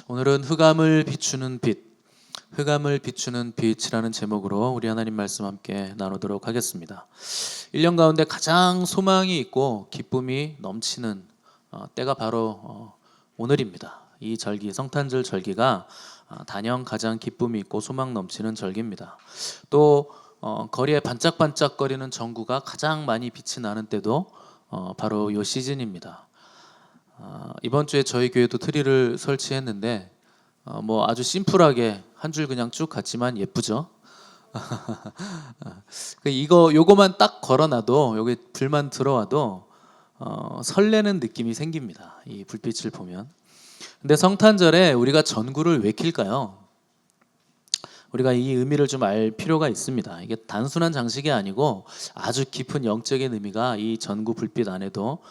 오늘은 흑암을 비추는 빛, 흑암을 비추는 빛이라는 제목으로 우리 하나님 말씀 함께 나누도록 하겠습니다. 1년 가운데 가장 소망이 있고 기쁨이 넘치는 때가 바로 오늘입니다. 이 절기, 성탄절 절기가 단연 가장 기쁨이 있고 소망 넘치는 절기입니다. 또 거리에 반짝반짝거리는 전구가 가장 많이 빛이 나는 때도 바로 이 시즌입니다. 이번 주에 저희 교회도 트리를 설치했는데 뭐 아주 심플하게 한 줄 그냥 쭉 갔지만 예쁘죠. 요거만 딱 걸어놔도 여기 불만 들어와도 설레는 느낌이 생깁니다. 이 불빛을 보면. 근데 성탄절에 우리가 전구를 왜 킬까요? 우리가 이 의미를 좀 알 필요가 있습니다. 이게 단순한 장식이 아니고 아주 깊은 영적인 의미가 이 전구 불빛 안에도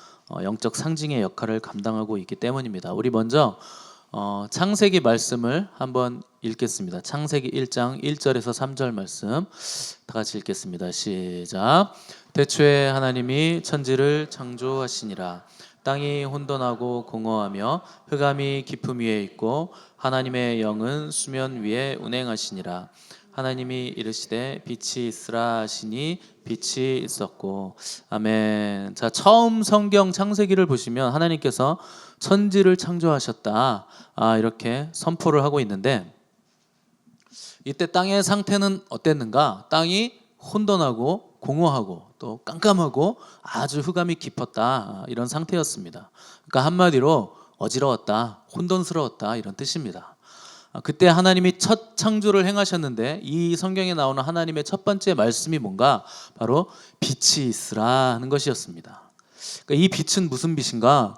영적 상징의 역할을 감당하고 있기 때문입니다. 우리 먼저 창세기 말씀을 한번 읽겠습니다. 창세기 1장 1절에서 3절 말씀 다 같이 읽겠습니다. 시작. 태초에 하나님이 천지를 창조하시니라. 땅이 혼돈하고 공허하며 흑암이 깊음 위에 있고 하나님의 영은 수면 위에 운행하시니라. 하나님이 이르시되 빛이 있으라 하시니 빛이 있었고. 아멘. 자, 처음 성경 창세기를 보시면 하나님께서 천지를 창조하셨다, 이렇게 선포를 하고 있는데, 이때 땅의 상태는 어땠는가? 땅이 혼돈하고 공허하고 또 깜깜하고 아주 흑암이 깊었다, 이런 상태였습니다. 그러니까 한마디로 어지러웠다, 혼돈스러웠다, 이런 뜻입니다. 그때 하나님이 첫 창조를 행하셨는데 이 성경에 나오는 하나님의 첫 번째 말씀이 뭔가? 바로 빛이 있으라 하는 것이었습니다. 그러니까 이 빛은 무슨 빛인가?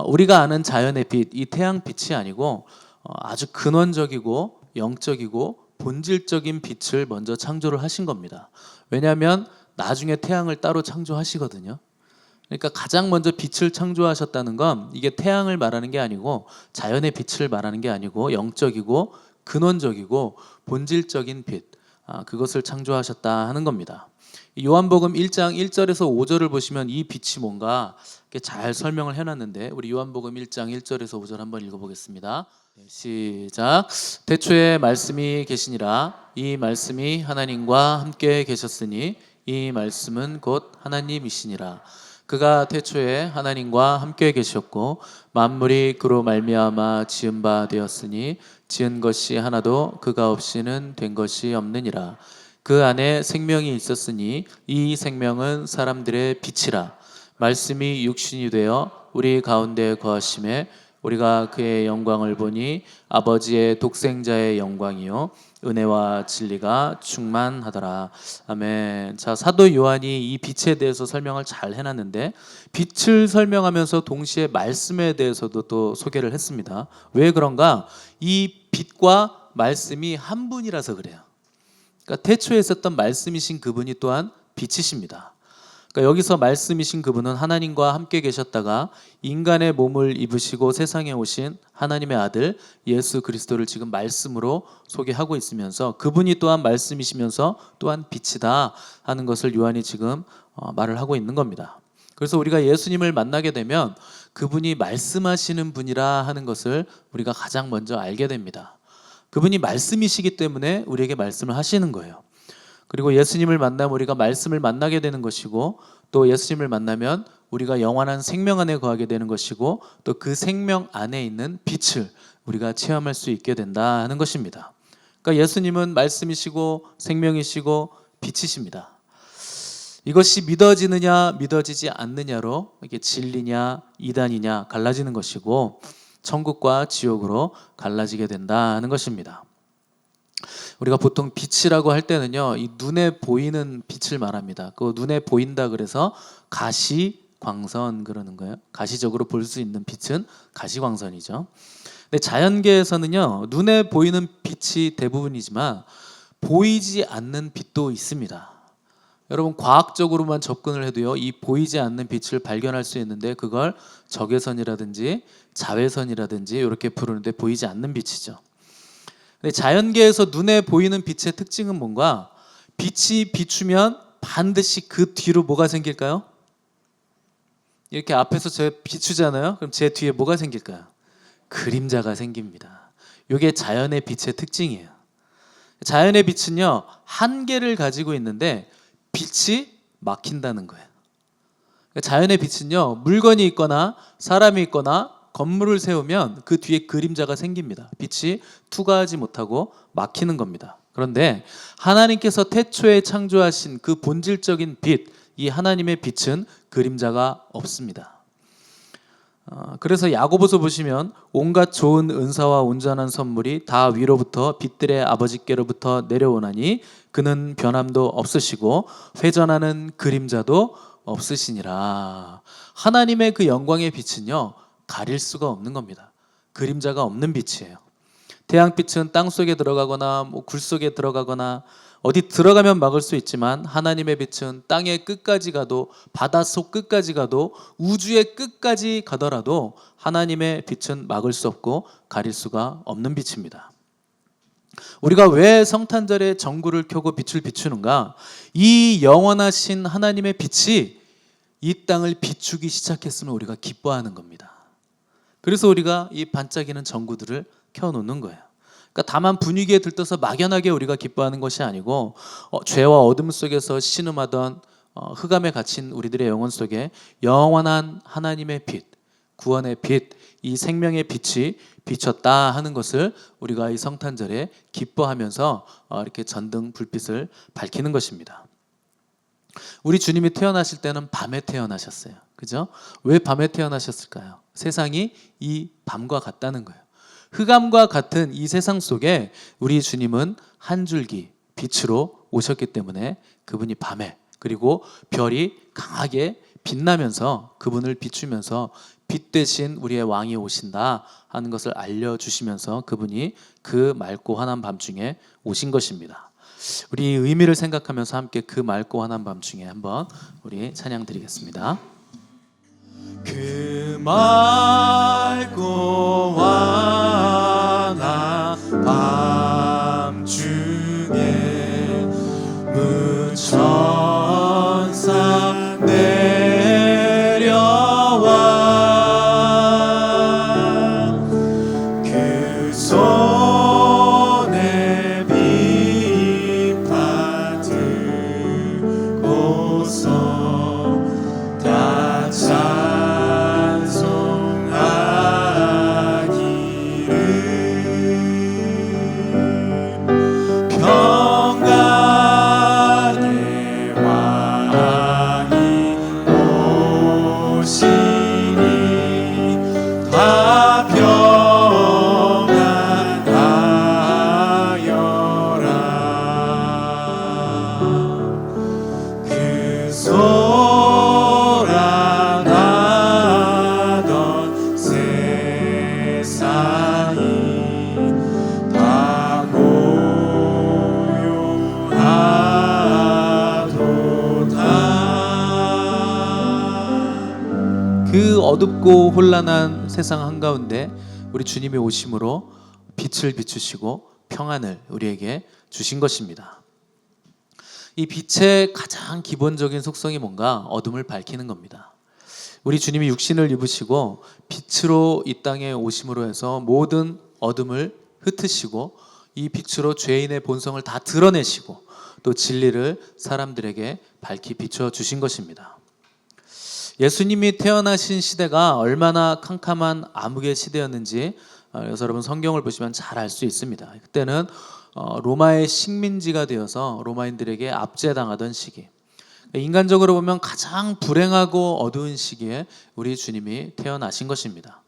우리가 아는 자연의 빛, 이 태양빛이 아니고 아주 근원적이고 영적이고 본질적인 빛을 먼저 창조를 하신 겁니다. 왜냐하면 나중에 태양을 따로 창조하시거든요. 그러니까 가장 먼저 빛을 창조하셨다는 건 이게 태양을 말하는 게 아니고 자연의 빛을 말하는 게 아니고 영적이고 근원적이고 본질적인 빛, 그것을 창조하셨다 하는 겁니다. 요한복음 1장 1절에서 5절을 보시면 이 빛이 뭔가 잘 설명을 해놨는데, 우리 요한복음 1장 1절에서 5절 한번 읽어보겠습니다. 시작. 태초에 말씀이 계시니라. 이 말씀이 하나님과 함께 계셨으니 이 말씀은 곧 하나님이시니라. 그가 태초에 하나님과 함께 계셨고 만물이 그로 말미암아 지은 바 되었으니 지은 것이 하나도 그가 없이는 된 것이 없느니라. 그 안에 생명이 있었으니 이 생명은 사람들의 빛이라. 말씀이 육신이 되어 우리 가운데 거하심에 우리가 그의 영광을 보니 아버지의 독생자의 영광이요 은혜와 진리가 충만하더라. 아멘. 자, 사도 요한이 이 빛에 대해서 설명을 잘 해놨는데, 빛을 설명하면서 동시에 말씀에 대해서도 또 소개를 했습니다. 왜 그런가? 이 빛과 말씀이 한 분이라서 그래요. 그러니까 태초에 있었던 말씀이신 그분이 또한 빛이십니다. 그러니까 여기서 말씀이신 그분은 하나님과 함께 계셨다가 인간의 몸을 입으시고 세상에 오신 하나님의 아들 예수 그리스도를 지금 말씀으로 소개하고 있으면서 그분이 또한 말씀이시면서 또한 빛이다 하는 것을 요한이 지금 말을 하고 있는 겁니다. 그래서 우리가 예수님을 만나게 되면 그분이 말씀하시는 분이라 하는 것을 우리가 가장 먼저 알게 됩니다. 그분이 말씀이시기 때문에 우리에게 말씀을 하시는 거예요. 그리고 예수님을 만나면 우리가 말씀을 만나게 되는 것이고, 또 예수님을 만나면 우리가 영원한 생명 안에 거하게 되는 것이고, 또 그 생명 안에 있는 빛을 우리가 체험할 수 있게 된다 하는 것입니다. 그러니까 예수님은 말씀이시고 생명이시고 빛이십니다. 이것이 믿어지느냐 믿어지지 않느냐로 이게 진리냐 이단이냐 갈라지는 것이고, 천국과 지옥으로 갈라지게 된다 하는 것입니다. 우리가 보통 빛이라고 할 때는요, 이 눈에 보이는 빛을 말합니다. 그 눈에 보인다 그래서 가시광선 그러는 거예요. 가시적으로 볼 수 있는 빛은 가시광선이죠. 근데 자연계에서는요, 눈에 보이는 빛이 대부분이지만 보이지 않는 빛도 있습니다. 여러분, 과학적으로만 접근을 해도요, 이 보이지 않는 빛을 발견할 수 있는데 그걸 적외선이라든지 자외선이라든지 이렇게 부르는데 보이지 않는 빛이죠. 근데 자연계에서 눈에 보이는 빛의 특징은 뭔가? 빛이 비추면 반드시 그 뒤로 뭐가 생길까요? 이렇게 앞에서 제 비추잖아요. 그럼 제 뒤에 뭐가 생길까요? 그림자가 생깁니다. 이게 자연의 빛의 특징이에요. 자연의 빛은요, 한계를 가지고 있는데 빛이 막힌다는 거예요. 자연의 빛은요, 물건이 있거나 사람이 있거나 건물을 세우면 그 뒤에 그림자가 생깁니다. 빛이 투과하지 못하고 막히는 겁니다. 그런데 하나님께서 태초에 창조하신 그 본질적인 빛, 이 하나님의 빛은 그림자가 없습니다. 그래서 야고보서 보시면 온갖 좋은 은사와 온전한 선물이 다 위로부터 빛들의 아버지께로부터 내려오나니 그는 변함도 없으시고 회전하는 그림자도 없으시니라. 하나님의 그 영광의 빛은요, 가릴 수가 없는 겁니다. 그림자가 없는 빛이에요. 태양빛은 땅 속에 들어가거나 굴 속에 들어가거나 어디 들어가면 막을 수 있지만 하나님의 빛은 땅의 끝까지 가도 바닷속 끝까지 가도 우주의 끝까지 가더라도 하나님의 빛은 막을 수 없고 가릴 수가 없는 빛입니다. 우리가 왜 성탄절에 전구를 켜고 빛을 비추는가? 이 영원하신 하나님의 빛이 이 땅을 비추기 시작했으면 우리가 기뻐하는 겁니다. 그래서 우리가 이 반짝이는 전구들을 켜놓는 거예요. 그러니까 다만 분위기에 들떠서 막연하게 우리가 기뻐하는 것이 아니고 죄와 어둠 속에서 신음하던 흑암에 갇힌 우리들의 영혼 속에 영원한 하나님의 빛, 구원의 빛, 이 생명의 빛이 비쳤다 하는 것을 우리가 이 성탄절에 기뻐하면서 이렇게 전등 불빛을 밝히는 것입니다. 우리 주님이 태어나실 때는 밤에 태어나셨어요. 그죠? 왜 밤에 태어나셨을까요? 세상이 이 밤과 같다는 거예요. 흑암과 같은 이 세상 속에 우리 주님은 한 줄기 빛으로 오셨기 때문에 그분이 밤에, 그리고 별이 강하게 빛나면서 그분을 비추면서 빛 대신 우리의 왕이 오신다 하는 것을 알려주시면서 그분이 그 맑고 환한 밤중에 오신 것입니다. 우리 의미를 생각하면서 함께 그 맑고 환한 밤중에 한번 우리 찬양 드리겠습니다. 그 맑고 환한 밤중에 무천사 내려와 그 손에 빛 받들고서 다 평강의 왕이 오시니 다 평안하여라. 그 소란하던 세상이 다 고요하도다. 그 어둡고 혼란한 세상 한가운데 우리 주님이 오심으로 빛을 비추시고 평안을 우리에게 주신 것입니다. 이 빛의 가장 기본적인 속성이 뭔가? 어둠을 밝히는 겁니다. 우리 주님이 육신을 입으시고 빛으로 이 땅에 오심으로 해서 모든 어둠을 흩으시고 이 빛으로 죄인의 본성을 다 드러내시고 또 진리를 사람들에게 밝히 비춰주신 것입니다. 예수님이 태어나신 시대가 얼마나 캄캄한 암흑의 시대였는지 그래서 여러분 성경을 보시면 잘 알 수 있습니다. 그때는 로마의 식민지가 되어서 로마인들에게 압제당하던 시기, 인간적으로 보면 가장 불행하고 어두운 시기에 우리 주님이 태어나신 것입니다.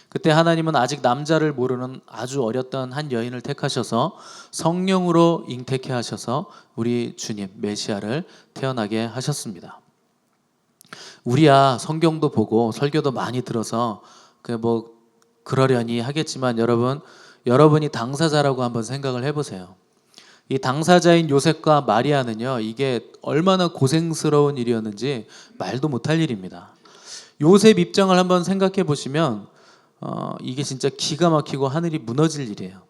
그때 하나님은 아직 남자를 모르는 아주 어렸던 한 여인을 택하셔서 성령으로 잉태케 하셔서 우리 주님 메시아를 태어나게 하셨습니다. 우리야 성경도 보고 설교도 많이 들어서 그러려니 하겠지만 여러분이 당사자라고 한번 생각을 해보세요. 이 당사자인 요셉과 마리아는요, 이게 얼마나 고생스러운 일이었는지 말도 못할 일입니다. 요셉 입장을 한번 생각해 보시면 이게 진짜 기가 막히고 하늘이 무너질 일이에요.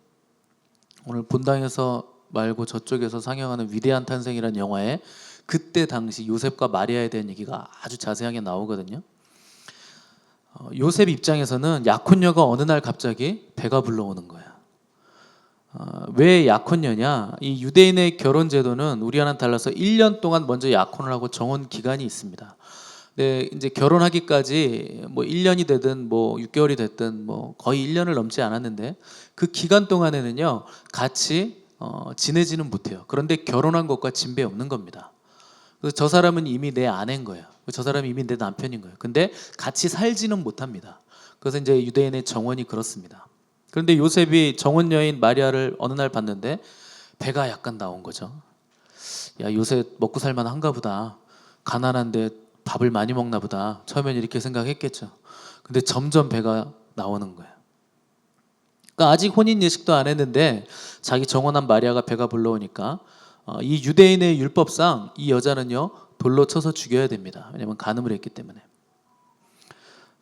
오늘 본당에서 말고 저쪽에서 상영하는 위대한 탄생이라는 영화에 그때 당시 요셉과 마리아에 대한 얘기가 아주 자세하게 나오거든요. 요셉 입장에서는 약혼녀가 어느 날 갑자기 배가 불러오는 거야. 왜 약혼녀냐? 이 유대인의 결혼 제도는 우리와는 달라서 1년 동안 먼저 약혼을 하고 정혼 기간이 있습니다. 네, 이제 결혼하기까지 뭐 1년이 되든 뭐 6개월이 됐든 뭐 거의 1년을 넘지 않았는데 그 기간 동안에는요 같이 지내지는 못해요. 그런데 결혼한 것과 진배 없는 겁니다. 그래서 저 사람은 이미 내 아내인 거예요. 저 사람은 이미 내 남편인 거예요. 근데 같이 살지는 못합니다. 그래서 이제 유대인의 정원이 그렇습니다. 그런데 요셉이 정원 여인 마리아를 어느 날 봤는데 배가 약간 나온 거죠. 야, 요셉 먹고 살만 한가 보다. 가난한데 밥을 많이 먹나 보다. 처음엔 이렇게 생각했겠죠. 근데 점점 배가 나오는 거예요. 그러니까 아직 혼인 예식도 안 했는데 자기 정원한 마리아가 배가 불러오니까 이 유대인의 율법상 이 여자는요 돌로 쳐서 죽여야 됩니다. 왜냐하면 간음을 했기 때문에.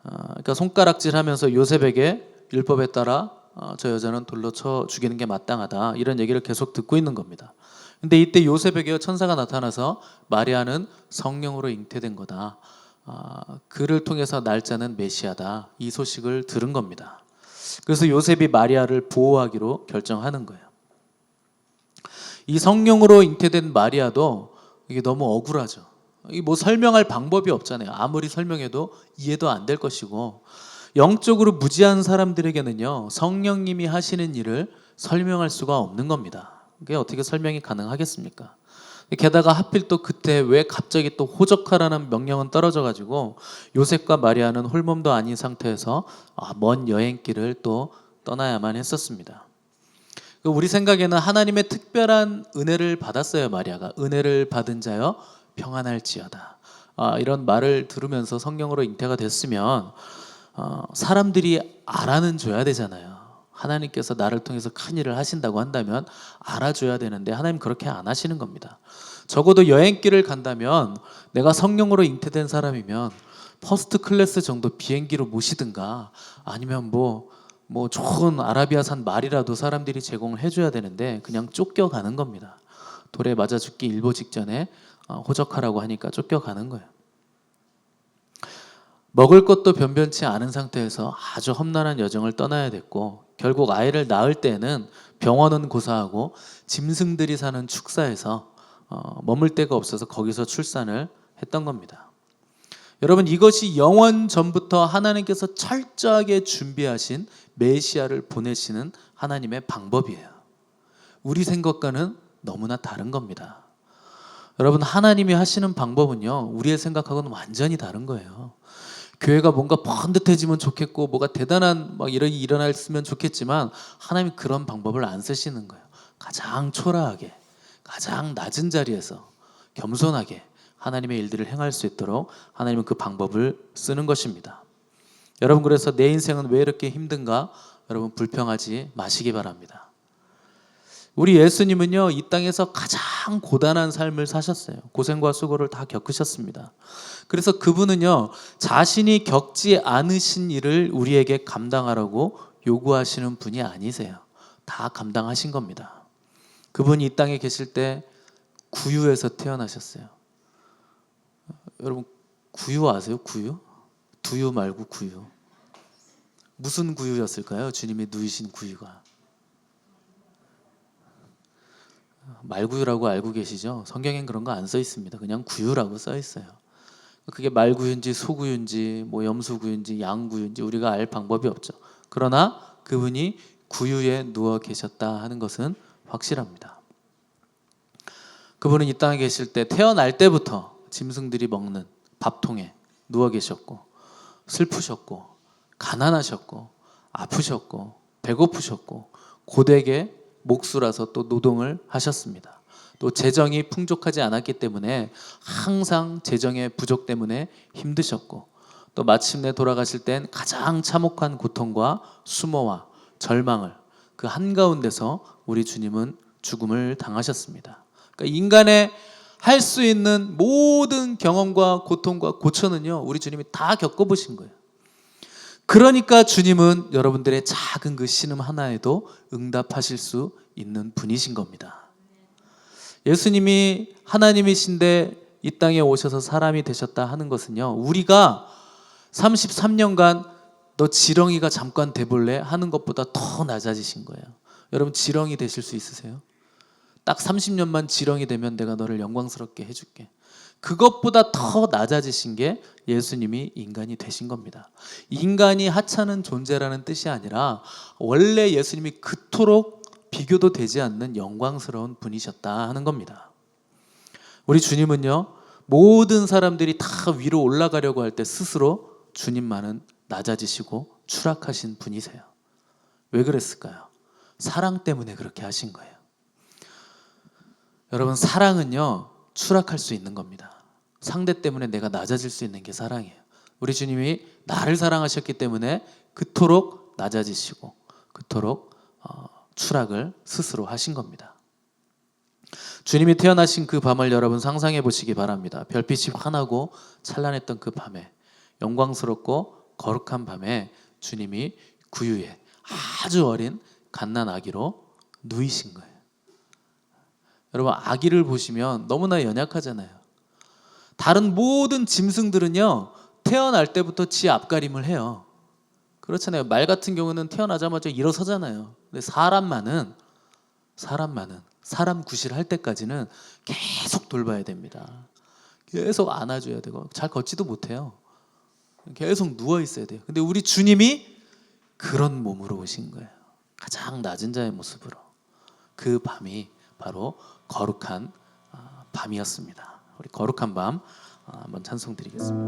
그러니까 손가락질하면서 요셉에게 율법에 따라 저 여자는 돌로 쳐 죽이는 게 마땅하다 이런 얘기를 계속 듣고 있는 겁니다. 근데 이때 요셉에게 천사가 나타나서 마리아는 성령으로 잉태된 거다. 그를 통해서 날짜는 메시아다. 이 소식을 들은 겁니다. 그래서 요셉이 마리아를 보호하기로 결정하는 거예요. 이 성령으로 잉태된 마리아도 이게 너무 억울하죠. 이게 뭐 설명할 방법이 없잖아요. 아무리 설명해도 이해도 안 될 것이고 영적으로 무지한 사람들에게는요 성령님이 하시는 일을 설명할 수가 없는 겁니다. 그게 어떻게 설명이 가능하겠습니까? 게다가 하필 또 그때 왜 갑자기 또 호적하라는 명령은 떨어져 가지고 요셉과 마리아는 홀몸도 아닌 상태에서 먼 여행길을 또 떠나야만 했었습니다. 우리 생각에는 하나님의 특별한 은혜를 받았어요. 마리아가 은혜를 받은 자여 평안할지어다. 이런 말을 들으면서 성령으로 잉태가 됐으면 사람들이 알아는 줘야 되잖아요. 하나님께서 나를 통해서 큰 일을 하신다고 한다면 알아줘야 되는데 하나님 그렇게 안 하시는 겁니다. 적어도 여행길을 간다면 내가 성령으로 잉태된 사람이면 퍼스트 클래스 정도 비행기로 모시든가 아니면 뭐 좋은 아라비아산 말이라도 사람들이 제공을 해줘야 되는데 그냥 쫓겨가는 겁니다. 돌에 맞아 죽기 일보 직전에 호적하라고 하니까 쫓겨가는 거예요. 먹을 것도 변변치 않은 상태에서 아주 험난한 여정을 떠나야 됐고 결국 아이를 낳을 때는 병원은 고사하고 짐승들이 사는 축사에서 머물 데가 없어서 거기서 출산을 했던 겁니다. 여러분 이것이 영원 전부터 하나님께서 철저하게 준비하신 메시아를 보내시는 하나님의 방법이에요. 우리 생각과는 너무나 다른 겁니다. 여러분 하나님이 하시는 방법은요 우리의 생각하고는 완전히 다른 거예요. 교회가 뭔가 번듯해지면 좋겠고 뭐가 대단한 막 이런 일이 일어났으면 좋겠지만 하나님이 그런 방법을 안 쓰시는 거예요. 가장 초라하게 가장 낮은 자리에서 겸손하게 하나님의 일들을 행할 수 있도록 하나님은 그 방법을 쓰는 것입니다. 여러분 그래서 내 인생은 왜 이렇게 힘든가? 여러분 불평하지 마시기 바랍니다. 우리 예수님은요 이 땅에서 가장 고단한 삶을 사셨어요. 고생과 수고를 다 겪으셨습니다. 그래서 그분은요 자신이 겪지 않으신 일을 우리에게 감당하라고 요구하시는 분이 아니세요. 다 감당하신 겁니다. 그분이 이 땅에 계실 때 구유에서 태어나셨어요. 여러분 구유 아세요? 구유? 두유 말고 구유. 무슨 구유였을까요? 주님이 누이신 구유가. 말구유라고 알고 계시죠? 성경엔 그런 거 안 써 있습니다. 그냥 구유라고 써 있어요. 그게 말구유인지 소구유인지 뭐 염소구유인지 양구유인지 우리가 알 방법이 없죠. 그러나 그분이 구유에 누워 계셨다 하는 것은 확실합니다. 그분은 이 땅에 계실 때 태어날 때부터 짐승들이 먹는 밥통에 누워 계셨고 슬프셨고 가난하셨고 아프셨고 배고프셨고 고되게 목수라서 또 노동을 하셨습니다. 또 재정이 풍족하지 않았기 때문에 항상 재정의 부족 때문에 힘드셨고 또 마침내 돌아가실 땐 가장 참혹한 고통과 수모와 절망을 그 한가운데서 우리 주님은 죽음을 당하셨습니다. 그러니까 인간의 할 수 있는 모든 경험과 고통과 고초는요 우리 주님이 다 겪어보신 거예요. 그러니까 주님은 여러분들의 작은 그 신음 하나에도 응답하실 수 있는 분이신 겁니다. 예수님이 하나님이신데 이 땅에 오셔서 사람이 되셨다 하는 것은요 우리가 33년간 너 지렁이가 잠깐 돼볼래 하는 것보다 더 낮아지신 거예요. 여러분 지렁이 되실 수 있으세요? 딱 30년만 지렁이 되면 내가 너를 영광스럽게 해줄게. 그것보다 더 낮아지신 게 예수님이 인간이 되신 겁니다. 인간이 하찮은 존재라는 뜻이 아니라 원래 예수님이 그토록 비교도 되지 않는 영광스러운 분이셨다 하는 겁니다. 우리 주님은요, 모든 사람들이 다 위로 올라가려고 할 때 스스로 주님만은 낮아지시고 추락하신 분이세요. 왜 그랬을까요? 사랑 때문에 그렇게 하신 거예요. 여러분, 사랑은요 추락할 수 있는 겁니다. 상대 때문에 내가 낮아질 수 있는 게 사랑이에요. 우리 주님이 나를 사랑하셨기 때문에 그토록 낮아지시고 그토록 추락을 스스로 하신 겁니다. 주님이 태어나신 그 밤을 여러분 상상해 보시기 바랍니다. 별빛이 환하고 찬란했던 그 밤에, 영광스럽고 거룩한 밤에 주님이 구유에 아주 어린 갓난 아기로 누이신 거예요. 여러분, 아기를 보시면 너무나 연약하잖아요. 다른 모든 짐승들은요 태어날 때부터 지 앞가림을 해요. 그렇잖아요. 말 같은 경우는 태어나자마자 일어서잖아요. 근데 사람만은 사람 구실할 때까지는 계속 돌봐야 됩니다. 계속 안아줘야 되고 잘 걷지도 못해요. 계속 누워 있어야 돼요. 근데 우리 주님이 그런 몸으로 오신 거예요. 가장 낮은 자의 모습으로. 그 밤이 바로 거룩한 밤이었습니다. 우리 거룩한 밤 한번 찬송 드리겠습니다.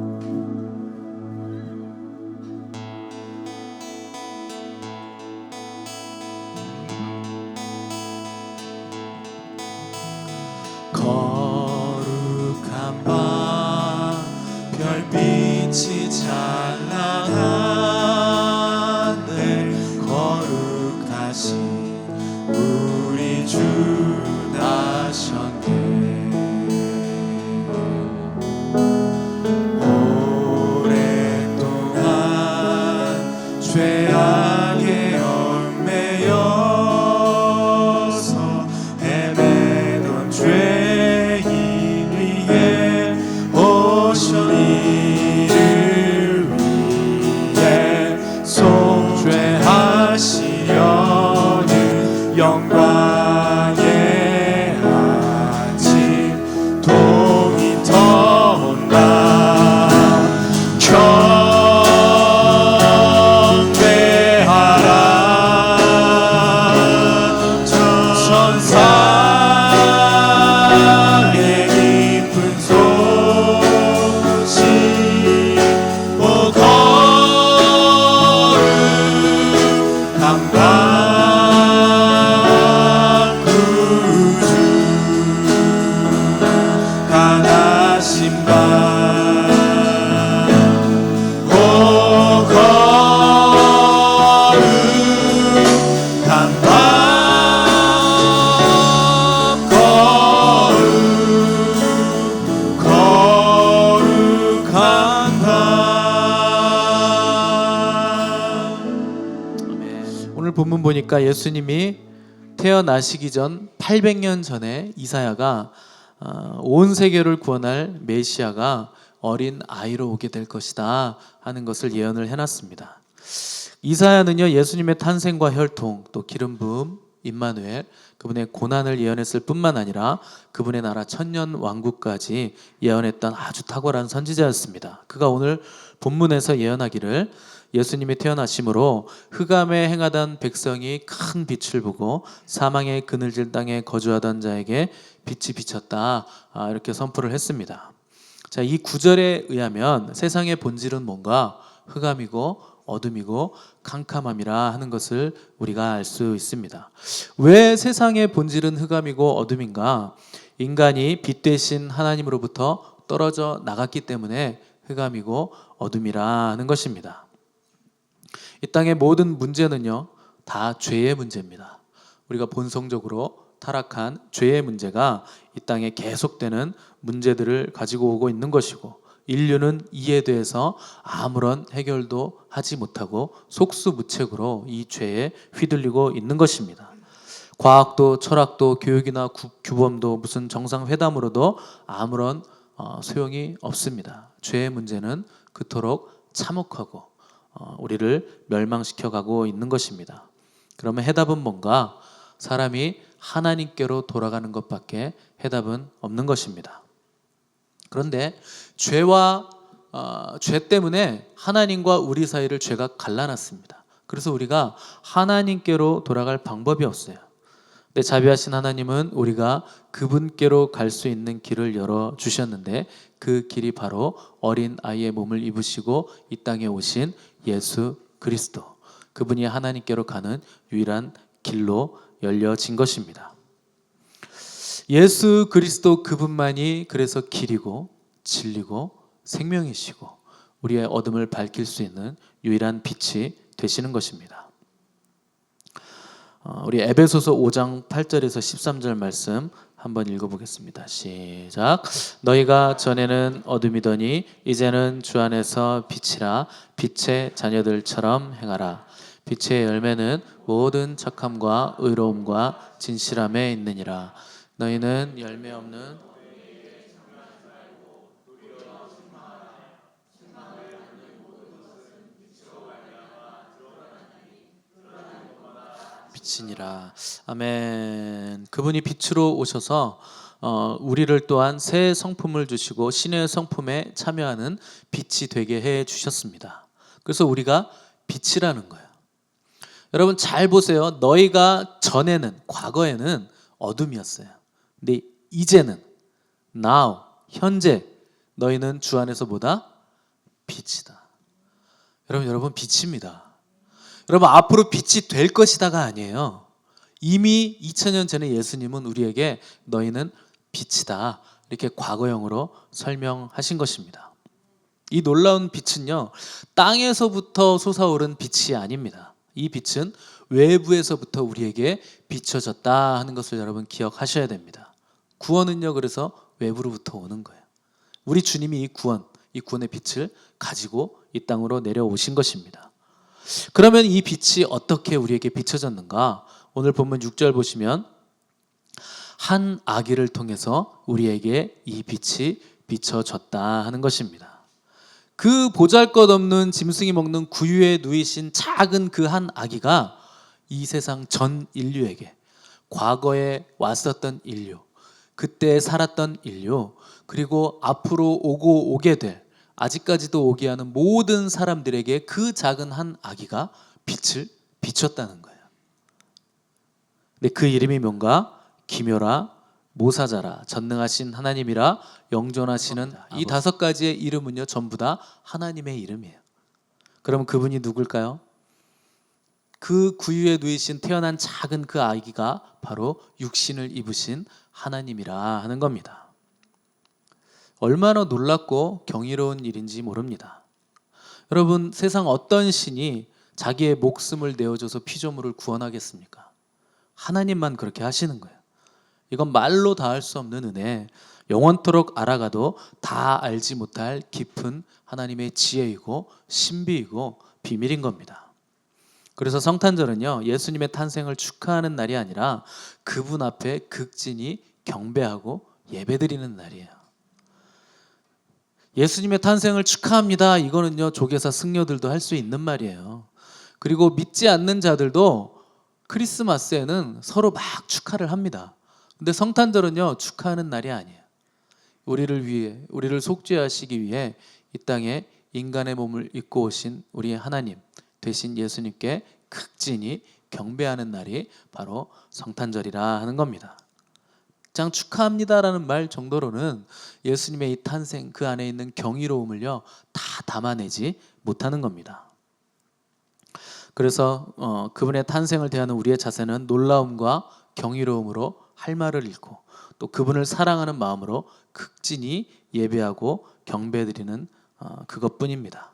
거룩한 밤 별빛이 찬란한데 거룩하신 우리 주 나셨네. 오랫동안 죄악에 얽매여서 헤매던 죄인 위에 오셔이를 위해 속죄하시려는 영광의 아침 동이 터온다. 경배하라. 천상의 깊은 소식 오 거룩한 밤 구주 강하신 밤 오 거룩한 밤 거룩한 밤. 오늘 본문 보니까 예수님이 태어나시기 전 800년 전에 이사야가 온 세계를 구원할 메시아가 어린 아이로 오게 될 것이다 하는 것을 예언을 해놨습니다. 이사야는요 예수님의 탄생과 혈통 또 기름 부음 임마누엘 그분의 고난을 예언했을 뿐만 아니라 그분의 나라 천년 왕국까지 예언했던 아주 탁월한 선지자였습니다. 그가 오늘 본문에서 예언하기를 예수님이 태어나심으로 흑암에 행하던 백성이 큰 빛을 보고 사망의 그늘질 땅에 거주하던 자에게 빛이 비쳤다 이렇게 선포를 했습니다. 자, 이 구절에 의하면 세상의 본질은 뭔가 흑암이고 어둠이고 캄캄함이라 하는 것을 우리가 알 수 있습니다. 왜 세상의 본질은 흑암이고 어둠인가? 인간이 빛 대신 하나님으로부터 떨어져 나갔기 때문에 흑암이고 어둠이라 하는 것입니다. 이 땅의 모든 문제는요 다 죄의 문제입니다. 우리가 본성적으로 타락한 죄의 문제가 이 땅에 계속되는 문제들을 가지고 오고 있는 것이고 인류는 이에 대해서 아무런 해결도 하지 못하고 속수무책으로 이 죄에 휘둘리고 있는 것입니다. 과학도 철학도 교육이나 규범도 무슨 정상회담으로도 아무런 소용이 없습니다. 죄의 문제는 그토록 참혹하고 우리를 멸망시켜가고 있는 것입니다. 그러면 해답은 뭔가? 사람이 하나님께로 돌아가는 것밖에 해답은 없는 것입니다. 그런데 죄 때문에 하나님과 우리 사이를 죄가 갈라놨습니다. 그래서 우리가 하나님께로 돌아갈 방법이 없어요. 근데 자비하신 하나님은 우리가 그분께로 갈 수 있는 길을 열어주셨는데 그 길이 바로 어린 아이의 몸을 입으시고 이 땅에 오신 예수 그리스도, 그분이 하나님께로 가는 유일한 길로 열려진 것입니다. 예수 그리스도 그분만이 그래서 길이고 진리고 생명이시고 우리의 어둠을 밝힐 수 있는 유일한 빛이 되시는 것입니다. 우리 에베소서 5장 8절에서 13절 말씀 한번 읽어보겠습니다. 시작. 너희가 전에는 어둠이더니 이제는 주 안에서 빛이라. 빛의 자녀들처럼 행하라. 빛의 열매는 모든 착함과 의로움과 진실함에 있느니라. 너희는 열매 없는 빛이니라. 아멘. 그분이 빛으로 오셔서 우리를 또한 새 성품을 주시고 신의 성품에 참여하는 빛이 되게 해 주셨습니다. 그래서 우리가 빛이라는 거예요. 여러분 잘 보세요. 너희가 전에는, 과거에는 어둠이었어요. 근데 이제는, now, 현재 너희는 주 안에서 보다 빛이다. 여러분 빛입니다. 여러분 앞으로 빛이 될 것이다가 아니에요. 이미 2000년 전에 예수님은 우리에게 너희는 빛이다 이렇게 과거형으로 설명하신 것입니다. 이 놀라운 빛은요, 땅에서부터 솟아오른 빛이 아닙니다. 이 빛은 외부에서부터 우리에게 비춰졌다 하는 것을 여러분 기억하셔야 됩니다. 구원은요, 그래서 외부로부터 오는 거예요. 우리 주님이 이 구원의 빛을 가지고 이 땅으로 내려오신 것입니다. 그러면 이 빛이 어떻게 우리에게 비춰졌는가? 오늘 본문 6절 보시면 한 아기를 통해서 우리에게 이 빛이 비춰졌다 하는 것입니다. 그 보잘것없는 짐승이 먹는 구유에 누이신 작은 그 한 아기가 이 세상 전 인류에게, 과거에 왔었던 인류, 그때 살았던 인류, 그리고 앞으로 오게 될, 아직까지도 오게 하는 모든 사람들에게 그 작은 한 아기가 빛을 비췄다는 거예요. 근데 그 이름이 뭔가? 기묘라, 모사자라, 전능하신 하나님이라, 영존하시는 이 5가지의 이름은요 전부 다 하나님의 이름이에요. 그러면 그분이 누굴까요? 그 구유에 누이신 태어난 작은 그 아기가 바로 육신을 입으신 하나님이라 하는 겁니다. 얼마나 놀랍고 경이로운 일인지 모릅니다. 여러분 세상 어떤 신이 자기의 목숨을 내어줘서 피조물을 구원하겠습니까? 하나님만 그렇게 하시는 거예요. 이건 말로 다 할 수 없는 은혜, 영원토록 알아가도 다 알지 못할 깊은 하나님의 지혜이고 신비이고 비밀인 겁니다. 그래서 성탄절은요, 예수님의 탄생을 축하하는 날이 아니라 그분 앞에 극진히 경배하고 예배드리는 날이에요. 예수님의 탄생을 축하합니다. 이거는요, 조계사 승려들도 할 수 있는 말이에요. 그리고 믿지 않는 자들도 크리스마스에는 서로 막 축하를 합니다. 근데 성탄절은요, 축하하는 날이 아니에요. 우리를 위해, 우리를 속죄하시기 위해 이 땅에 인간의 몸을 입고 오신 우리의 하나님 되신 예수님께 극진히 경배하는 날이 바로 성탄절이라 하는 겁니다. 장 축하합니다라는 말 정도로는 예수님의 이 탄생, 그 안에 있는 경이로움을요 다 담아내지 못하는 겁니다. 그래서 그분의 탄생을 대하는 우리의 자세는 놀라움과 경이로움으로 할 말을 잃고 또 그분을 사랑하는 마음으로 극진히 예배하고 경배드리는 그것뿐입니다.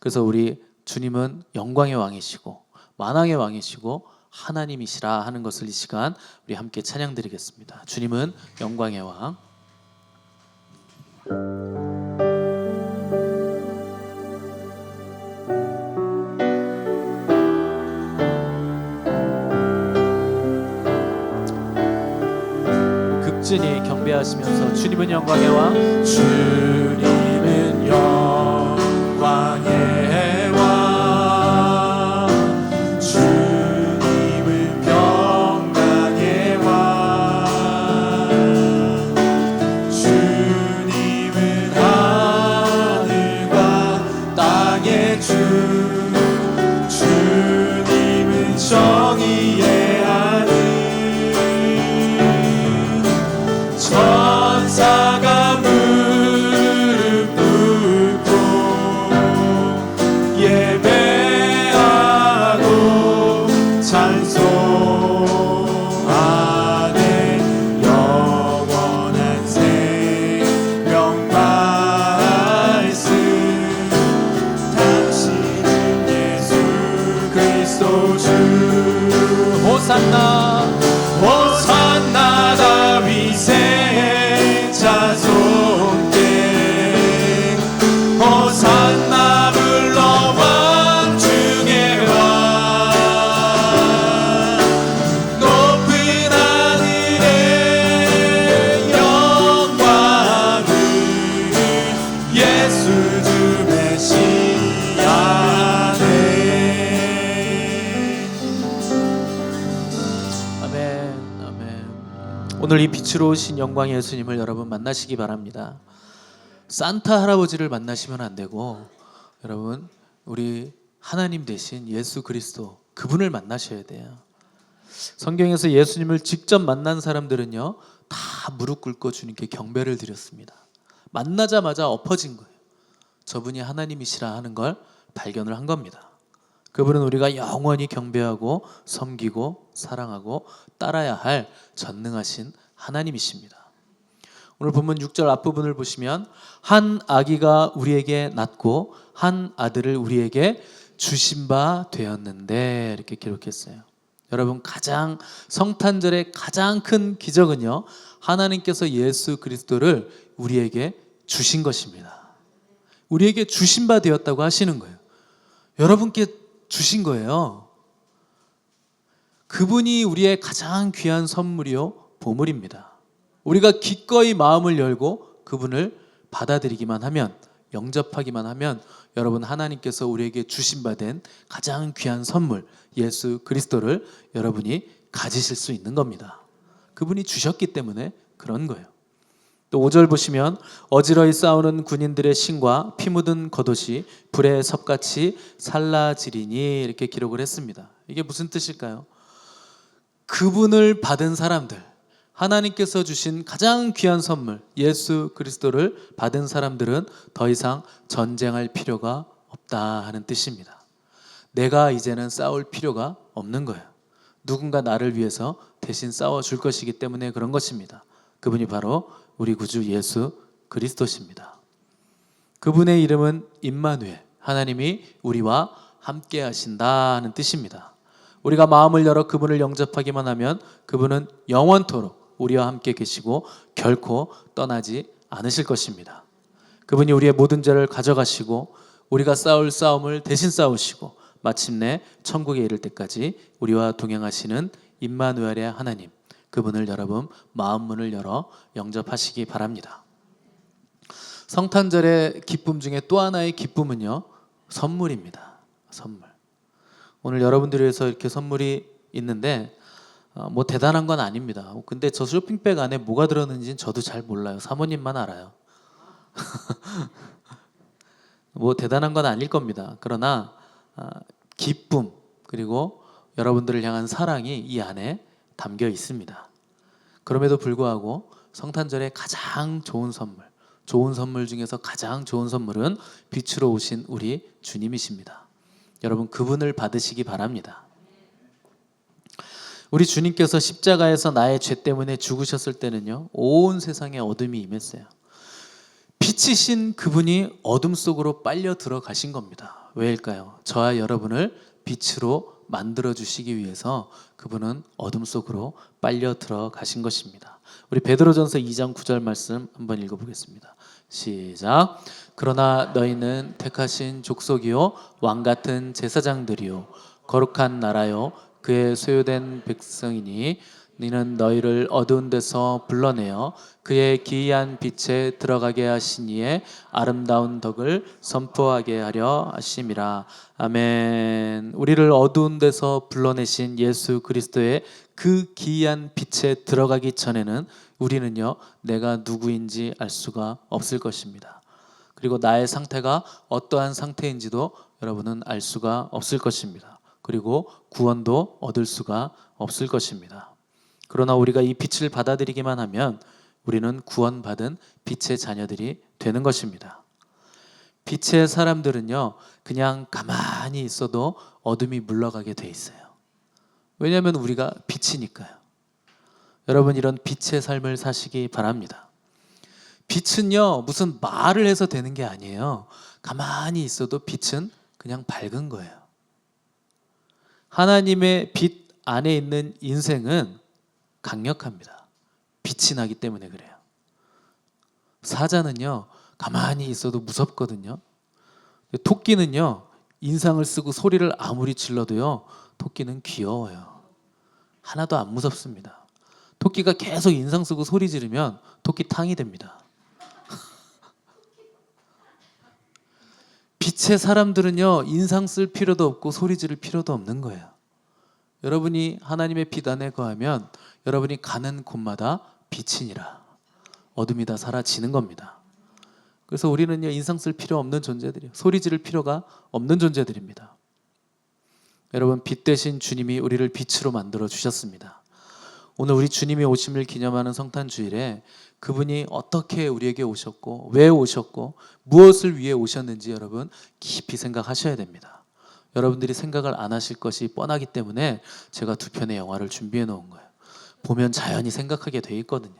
그래서 우리 주님은 영광의 왕이시고 만왕의 왕이시고 하나님이시라 하는 것을 이 시간 우리 함께 찬양드리겠습니다. 주님은 영광의 왕. 극진히 경배하시면서 주님은 영광의 왕. 주님은 영광의 왕. 호산나 호산나 다윗의 자손께 호산나 불러 왕 중에 왕 높은 하늘의 영광을 예수 주 메시아네. 아멘, 아멘. 오늘 이 빛으로 오신 영광의 예수님을 여러분 만나시기 바랍니다. 산타 할아버지를 만나시면 안 되고 여러분 우리 하나님 대신 예수 그리스도 그분을 만나셔야 돼요. 성경에서 예수님을 직접 만난 사람들은요 다 무릎 꿇고 주님께 경배를 드렸습니다. 만나자마자 엎어진 거예요. 저분이 하나님이시라 하는 걸 발견을 한 겁니다. 그분은 우리가 영원히 경배하고 섬기고 사랑하고 따라야 할 전능하신 하나님이십니다. 오늘 본문 6절 앞부분을 보시면 한 아기가 우리에게 낳고 한 아들을 우리에게 주신 바 되었는데 이렇게 기록했어요. 여러분 가장 성탄절의 가장 큰 기적은요 하나님께서 예수 그리스도를 우리에게 주신 것입니다. 우리에게 주신 바 되었다고 하시는 거예요. 여러분께 주신 거예요. 그분이 우리의 가장 귀한 선물이요 보물입니다. 우리가 기꺼이 마음을 열고 그분을 받아들이기만 하면 영접하기만 하면 여러분 하나님께서 우리에게 주신 바 된 가장 귀한 선물 예수 그리스도를 여러분이 가지실 수 있는 겁니다. 그분이 주셨기 때문에 그런 거예요. 또 5절 보시면 어지러이 싸우는 군인들의 신과 피 묻은 겉옷이 불의 섭같이 살라지리니 이렇게 기록을 했습니다. 이게 무슨 뜻일까요? 그분을 받은 사람들, 하나님께서 주신 가장 귀한 선물 예수 그리스도를 받은 사람들은 더 이상 전쟁할 필요가 없다 하는 뜻입니다. 내가 이제는 싸울 필요가 없는 거예요. 누군가 나를 위해서 대신 싸워줄 것이기 때문에 그런 것입니다. 그분이 바로 우리 구주 예수 그리스도십니다. 그분의 이름은 임마누엘, 하나님이 우리와 함께 하신다는 뜻입니다. 우리가 마음을 열어 그분을 영접하기만 하면 그분은 영원토록 우리와 함께 계시고 결코 떠나지 않으실 것입니다. 그분이 우리의 모든 죄를 가져가시고 우리가 싸울 싸움을 대신 싸우시고 마침내 천국에 이를 때까지 우리와 동행하시는 임마누엘의 하나님, 그분을 여러분 마음 문을 열어 영접하시기 바랍니다. 성탄절의 기쁨 중에 또 하나의 기쁨은요 선물입니다. 선물. 오늘 여러분들을 위해서 이렇게 선물이 있는데 뭐 대단한 건 아닙니다. 근데 저 쇼핑백 안에 뭐가 들었는지는 저도 잘 몰라요. 사모님만 알아요. 뭐 대단한 건 아닐 겁니다. 그러나 기쁨 그리고 여러분들을 향한 사랑이 이 안에 담겨 있습니다. 그럼에도 불구하고 성탄절의 가장 좋은 선물 중에서 가장 좋은 선물은 빛으로 오신 우리 주님이십니다. 여러분 그분을 받으시기 바랍니다. 우리 주님께서 십자가에서 나의 죄 때문에 죽으셨을 때는요 온 세상에 어둠이 임했어요. 빛이신 그분이 어둠 속으로 빨려 들어가신 겁니다. 왜일까요? 저와 여러분을 빛으로 만들어 주시기 위해서 그분은 어둠 속으로 빨려 들어가신 것입니다. 우리 베드로전서 2장 9절 말씀 한번 읽어보겠습니다. 시작. 그러나 너희는 택하신 족속이요 왕 같은 제사장들이요 거룩한 나라요 그의 소유된 백성이니 너는 너희를 어두운 데서 불러내어 그의 기이한 빛에 들어가게 하시니에 아름다운 덕을 선포하게 하려 하심이라. 아멘. 우리를 어두운 데서 불러내신 예수 그리스도의 그 기이한 빛에 들어가기 전에는 우리는요 내가 누구인지 알 수가 없을 것입니다. 그리고 나의 상태가 어떠한 상태인지도 여러분은 알 수가 없을 것입니다. 그리고 구원도 얻을 수가 없을 것입니다. 그러나 우리가 이 빛을 받아들이기만 하면 우리는 구원받은 빛의 자녀들이 되는 것입니다. 빛의 사람들은요 그냥 가만히 있어도 어둠이 물러가게 돼 있어요. 왜냐하면 우리가 빛이니까요. 여러분 이런 빛의 삶을 사시기 바랍니다. 빛은요 무슨 말을 해서 되는 게 아니에요. 가만히 있어도 빛은 그냥 밝은 거예요. 하나님의 빛 안에 있는 인생은 강력합니다. 빛이 나기 때문에 그래요. 사자는요, 가만히 있어도 무섭거든요. 토끼는요, 인상을 쓰고 소리를 아무리 질러도요, 토끼는 귀여워요. 하나도 안 무섭습니다. 토끼가 계속 인상 쓰고 소리 지르면 토끼탕이 됩니다. 빛의 사람들은요, 인상 쓸 필요도 없고 소리 지를 필요도 없는 거예요. 여러분이 하나님의 빛 안에 거하면 여러분이 가는 곳마다 빛이니라. 어둠이 다 사라지는 겁니다. 그래서 우리는요, 인상 쓸 필요 없는 존재들이에요. 소리 지를 필요가 없는 존재들입니다. 여러분, 빛 대신 주님이 우리를 빛으로 만들어 주셨습니다. 오늘 우리 주님이 오심을 기념하는 성탄주일에 그분이 어떻게 우리에게 오셨고 왜 오셨고 무엇을 위해 오셨는지 여러분 깊이 생각하셔야 됩니다. 여러분들이 생각을 안 하실 것이 뻔하기 때문에 제가 두 편의 영화를 준비해 놓은 거예요. 보면 자연히 생각하게 돼 있거든요.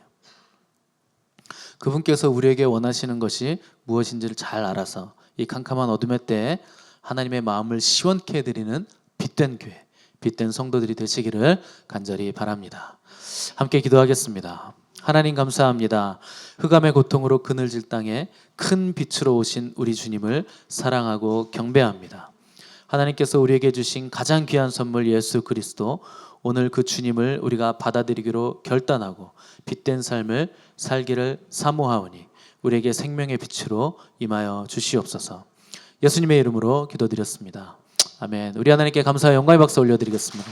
그분께서 우리에게 원하시는 것이 무엇인지를 잘 알아서 이 캄캄한 어둠의 때에 하나님의 마음을 시원케 해드리는 빛된 교회, 빛된 성도들이 되시기를 간절히 바랍니다. 함께 기도하겠습니다. 하나님 감사합니다. 흑암의 고통으로 그늘질 땅에 큰 빛으로 오신 우리 주님을 사랑하고 경배합니다. 하나님께서 우리에게 주신 가장 귀한 선물 예수 그리스도, 오늘 그 주님을 우리가 받아들이기로 결단하고 빛된 삶을 살기를 사모하오니 우리에게 생명의 빛으로 임하여 주시옵소서. 예수님의 이름으로 기도드렸습니다. 아멘. 우리 하나님께 감사와 영광의 박수 올려드리겠습니다.